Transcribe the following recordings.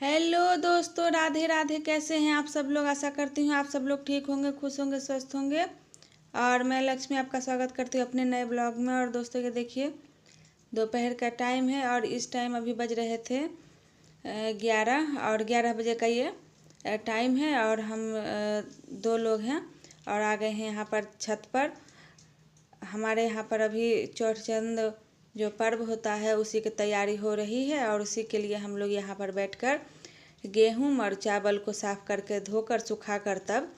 Hello दोस्तों, राधे राधे। कैसे हैं आप सब लोग? आशा करती हूँ आप सब लोग ठीक होंगे, खुश होंगे, स्वस्थ होंगे। और मैं लक्ष्मी आपका स्वागत करती हूँ अपने नए ब्लॉग में। और दोस्तों ये देखिए, दोपहर का टाइम है और इस टाइम अभी बज रहे थे 11 और 11 बजे का ये टाइम है। और हम दो लोग हैं और आ गए हैं यहाँ पर छत पर। हमारे यहाँ पर अभी चौठचंद जो पर्व होता है उसी की तैयारी हो रही है और उसी के लिए हम लोग यहाँ पर बैठकर गेहूं और चावल को साफ़ करके धोकर सुखाकर तब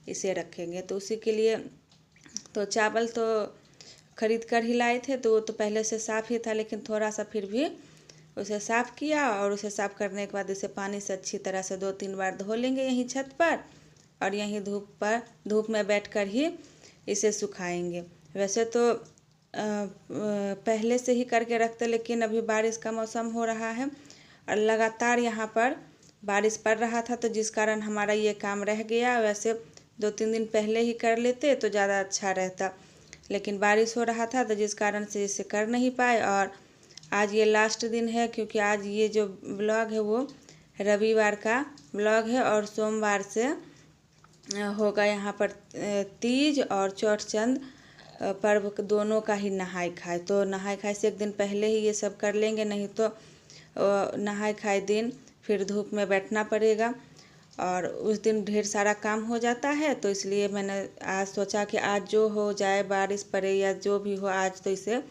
इसे रखेंगे। तो उसी के लिए तो चावल तो खरीद कर ही लाए थे, तो वो तो पहले से साफ़ ही था, लेकिन थोड़ा सा फिर भी उसे साफ़ किया। और उसे साफ़ करने के बाद इसे पानी से अच्छी तरह से 2-3 बार धो लेंगे यहीं छत पर। और यहीं धूप में बैठकर ही इसे सुखाएंगे। वैसे तो पहले से ही करके रखते, लेकिन अभी बारिश का मौसम हो रहा है और लगातार यहाँ पर बारिश पड़ रहा था, तो जिस कारण हमारा ये काम रह गया। वैसे 2-3 दिन पहले ही कर लेते तो ज़्यादा अच्छा रहता, लेकिन बारिश हो रहा था तो जिस कारण से इसे कर नहीं पाए। और आज ये लास्ट दिन है, क्योंकि आज ये जो ब्लॉग है वो रविवार का ब्लॉग है और सोमवार से होगा यहाँ पर तीज और चौठचंद पर्व दोनों का ही नहाय खाए। तो नहाय खाए से एक दिन पहले ही ये सब कर लेंगे, नहीं तो नहाय खाए दिन फिर धूप में बैठना पड़ेगा और उस दिन ढेर सारा काम हो जाता है। तो इसलिए मैंने आज सोचा कि आज जो हो जाए, बारिश पड़े या जो भी हो, आज तो इसे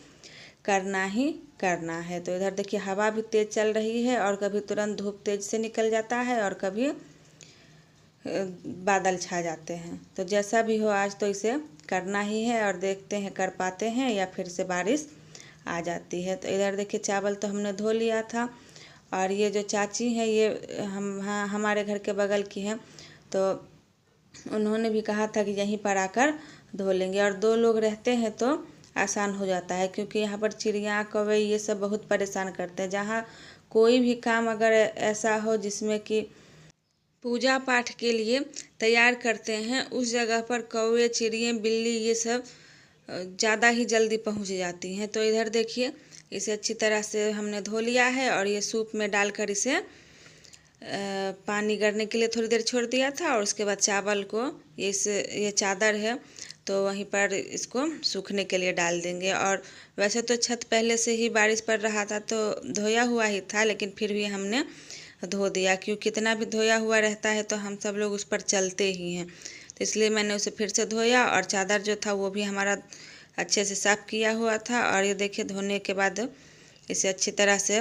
करना ही करना है। तो इधर देखिए हवा भी तेज़ चल रही है और कभी तुरंत धूप तेज़ से निकल जाता है और कभी बादल छा जाते हैं। तो जैसा भी हो आज तो इसे करना ही है और देखते हैं कर पाते हैं या फिर से बारिश आ जाती है। तो इधर देखिए चावल तो हमने धो लिया था और ये जो चाची हैं ये हमारे घर के बगल की हैं, तो उन्होंने भी कहा था कि यहीं पर आकर धो लेंगे। और 2 लोग रहते हैं तो आसान हो जाता है, क्योंकि यहाँ पर चिड़िया कौवे ये सब बहुत परेशान करते हैं। जहाँ कोई भी काम अगर ऐसा हो जिसमें कि पूजा पाठ के लिए तैयार करते हैं, उस जगह पर कौवे, चिड़िया, बिल्ली ये सब ज़्यादा ही जल्दी पहुंच जाती हैं। तो इधर देखिए इसे अच्छी तरह से हमने धो लिया है और ये सूप में डालकर इसे पानी गिरने के लिए थोड़ी देर छोड़ दिया था। और उसके बाद चावल को ये चादर है तो वहीं पर इसको सूखने के लिए डाल देंगे। और वैसे तो छत पहले से ही बारिश पड़ रहा था तो धोया हुआ ही था, लेकिन फिर भी हमने धो दिया, क्योंकि कितना भी धोया हुआ रहता है तो हम सब लोग उस पर चलते ही हैं। तो इसलिए मैंने उसे फिर से धोया और चादर जो था वो भी हमारा अच्छे से साफ़ किया हुआ था। और ये देखिए धोने के बाद इसे अच्छी तरह से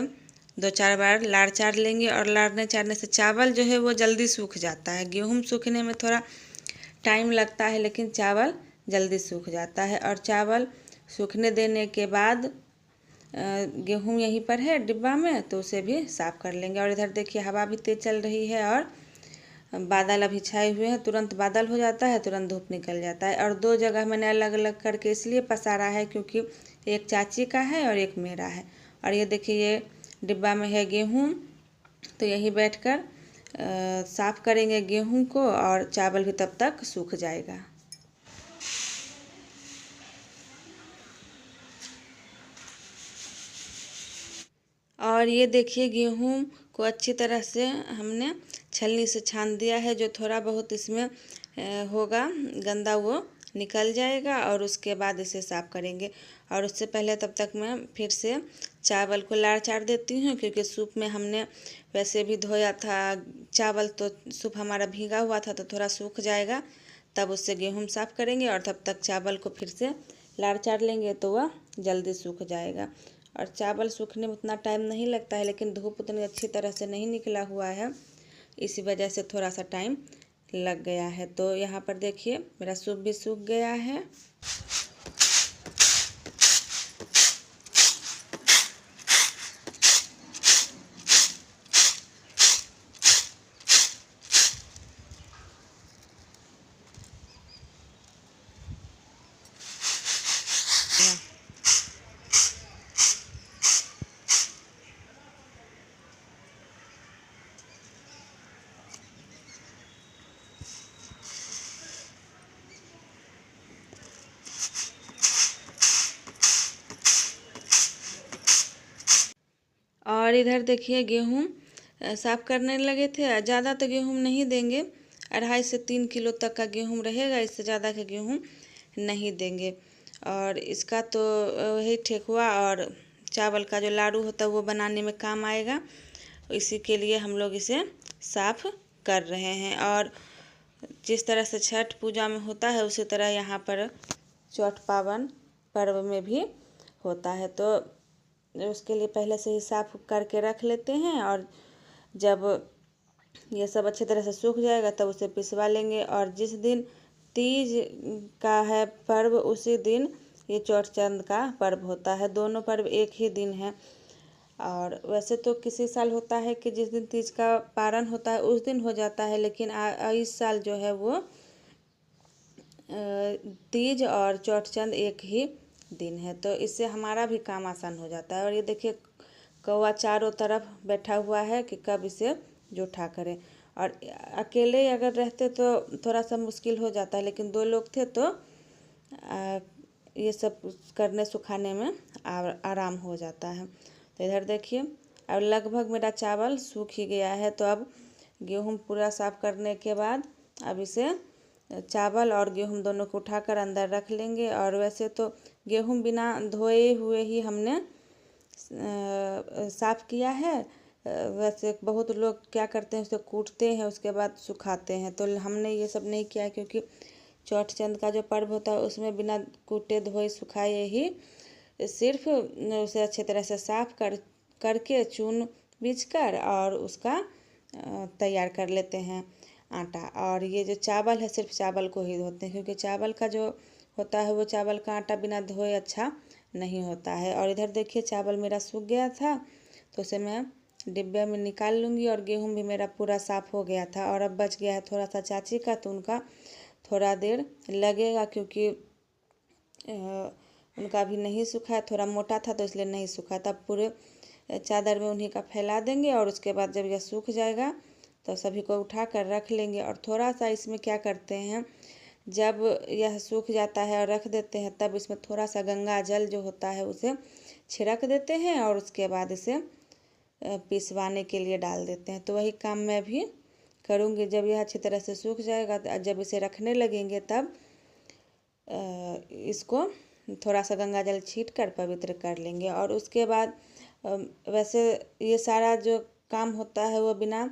2-4 बार लाड़ चार लेंगे। और लाड़ने चारने से चावल जो है वो जल्दी सूख जाता है। गेहूँ सूखने में थोड़ा टाइम लगता है, लेकिन चावल जल्दी सूख जाता है। और चावल सूखने देने के बाद गेहूँ यहीं पर है डिब्बा में, तो उसे भी साफ़ कर लेंगे। और इधर देखिए हवा भी तेज़ चल रही है और बादल अभी छाए हुए हैं। तुरंत बादल हो जाता है, तुरंत धूप निकल जाता है। और 2 जगह मैंने अलग अलग करके इसलिए पसारा है क्योंकि एक चाची का है और एक मेरा है। और ये देखिए ये डिब्बा में है गेहूँ, तो यहीं बैठकर साफ़ करेंगे गेहूँ को और चावल भी तब तक सूख जाएगा। और ये देखिए गेहूँ को अच्छी तरह से हमने छलनी से छान दिया है। जो थोड़ा बहुत इसमें होगा गंदा वो निकल जाएगा और उसके बाद इसे साफ़ करेंगे। और उससे पहले तब तक मैं फिर से चावल को लाड़ चाड़ देती हूँ, क्योंकि सूप में हमने वैसे भी धोया था चावल, तो सूप हमारा भीगा हुआ था तो थोड़ा सूख जाएगा, तब उससे गेहूँ साफ़ करेंगे और तब तक चावल को फिर से लाड़ चाड़ लेंगे तो वह जल्दी सूख जाएगा। और चावल सूखने में उतना टाइम नहीं लगता है, लेकिन धूप उतनी अच्छी तरह से नहीं निकला हुआ है, इसी वजह से थोड़ा सा टाइम लग गया है। तो यहाँ पर देखिए मेरा सूप भी सूख गया है। और इधर देखिए गेहूँ साफ़ करने लगे थे। ज़्यादा तो गेहूँ नहीं देंगे, 2.5 से 3 किलो तक का गेहूँ रहेगा, इससे ज़्यादा का गेहूँ नहीं देंगे। और इसका तो वही ठेकुआ और चावल का जो लाडू होता है वो बनाने में काम आएगा, इसी के लिए हम लोग इसे साफ़ कर रहे हैं। और जिस तरह से छठ पूजा में होता है उसी तरह यहाँ पर छठ पावन पर्व में भी होता है। तो उसके लिए पहले से ही साफ़ करके रख लेते हैं, और जब ये सब अच्छी तरह से सूख जाएगा तब उसे पिसवा लेंगे। और जिस दिन तीज का है पर्व उसी दिन ये चौड़चंद का पर्व होता है। दोनों पर्व एक ही दिन है। और वैसे तो किसी साल होता है कि जिस दिन तीज का पारण होता है उस दिन हो जाता है, लेकिन इस साल जो है वो तीज और चौड़चंद एक ही दिन है, तो इससे हमारा भी काम आसान हो जाता है। और ये देखिए कौवा चारों तरफ बैठा हुआ है कि कब इसे जूठा करें। और अकेले अगर रहते तो थोड़ा सा मुश्किल हो जाता है, लेकिन 2 लोग थे तो ये सब करने सुखाने में आराम हो जाता है। तो इधर देखिए अब लगभग मेरा चावल सूख ही गया है। तो अब गेहूँ पूरा साफ़ करने के बाद अब इसे चावल और गेहूँ दोनों को उठाकर अंदर रख लेंगे। और वैसे तो गेहूँ बिना धोए हुए ही हमने साफ़ किया है। वैसे बहुत लोग क्या करते हैं, उसे कूटते हैं उसके बाद सुखाते हैं, तो हमने ये सब नहीं किया, क्योंकि चौड़चंद का जो पर्व होता है उसमें बिना कूटे धोए सुखाए ही सिर्फ उसे अच्छे तरह से साफ़ करके चून बीछ कर और उसका तैयार कर लेते हैं आटा। और ये जो चावल है सिर्फ चावल को ही धोते हैं, क्योंकि चावल का जो होता है वो चावल का आटा बिना धोए अच्छा नहीं होता है। और इधर देखिए चावल मेरा सूख गया था तो उसे मैं डिब्बे में निकाल लूँगी। और गेहूँ भी मेरा पूरा साफ़ हो गया था। और अब बच गया है थोड़ा सा चाची का, तो उनका थोड़ा देर लगेगा, क्योंकि उनका भी नहीं सूखा है, थोड़ा मोटा था तो इसलिए नहीं सूखा। तब पूरे चादर में उन्हीं का फैला देंगे, और उसके बाद जब यह सूख जाएगा तो सभी को उठा कर रख लेंगे। और थोड़ा सा इसमें क्या करते हैं, जब यह सूख जाता है और रख देते हैं तब इसमें थोड़ा सा गंगा जल जो होता है उसे छिड़क देते हैं, और उसके बाद इसे पिसवाने के लिए डाल देते हैं। तो वही काम मैं भी करूँगी। जब यह अच्छी तरह से सूख जाएगा, जब इसे रखने लगेंगे तब इसको थोड़ा सा गंगा जल छीट कर पवित्र कर लेंगे। और उसके बाद वैसे ये सारा जो काम होता है वो बिना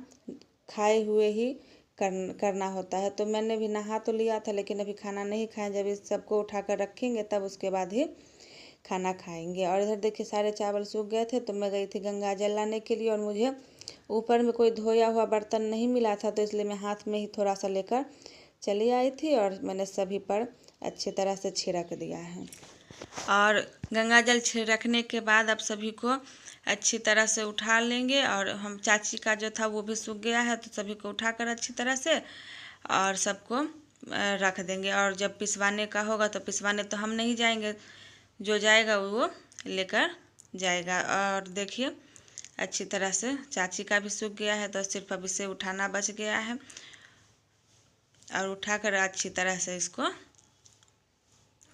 खाए हुए ही करना होता है। तो मैंने भी नहा तो लिया था, लेकिन अभी खाना नहीं खाएं। जब इस सबको उठा कर रखेंगे तब उसके बाद ही खाना खाएंगे। और इधर देखिए सारे चावल सूख गए थे तो मैं गई थी गंगा जल लाने के लिए, और मुझे ऊपर में कोई धोया हुआ बर्तन नहीं मिला था, तो इसलिए मैं हाथ में ही थोड़ा सा लेकर चली आई थी, और मैंने सभी पर अच्छी तरह से छिड़क दिया है। और गंगा जल छिड़कने के बाद अब सभी को अच्छी तरह से उठा लेंगे। और हम चाची का जो था वो भी सूख गया है, तो सभी को उठाकर अच्छी तरह से और सबको रख देंगे। और जब पिसवाने का होगा तो पिसवाने तो हम नहीं जाएंगे, जो जाएगा वो लेकर जाएगा। और देखिए अच्छी तरह से चाची का भी सूख गया है, तो सिर्फ अब इसे उठाना बच गया है। और उठाकर अच्छी तरह से इसको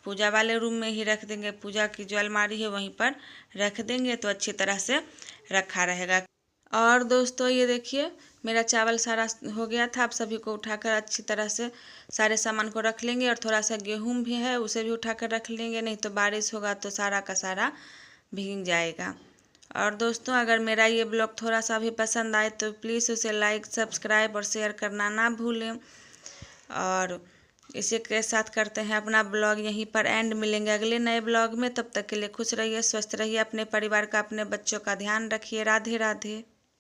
पूजा वाले रूम में ही रख देंगे। पूजा की जो अलमारी है वहीं पर रख देंगे, तो अच्छी तरह से रखा रहेगा। और दोस्तों ये देखिए मेरा चावल सारा हो गया था। आप सभी को उठाकर अच्छी तरह से सारे सामान को रख लेंगे। और थोड़ा सा गेहूं भी है उसे भी उठाकर रख लेंगे, नहीं तो बारिश होगा तो सारा का सारा भीग जाएगा। और दोस्तों अगर मेरा ये ब्लॉग थोड़ा सा भी पसंद आए तो प्लीज़ उसे लाइक, सब्सक्राइब और शेयर करना ना भूलें। और इसी के साथ करते हैं अपना ब्लॉग यहीं पर एंड। मिलेंगे अगले नए ब्लॉग में, तब तक के लिए खुश रहिए, स्वस्थ रहिए, अपने परिवार का, अपने बच्चों का ध्यान रखिए। राधे राधे।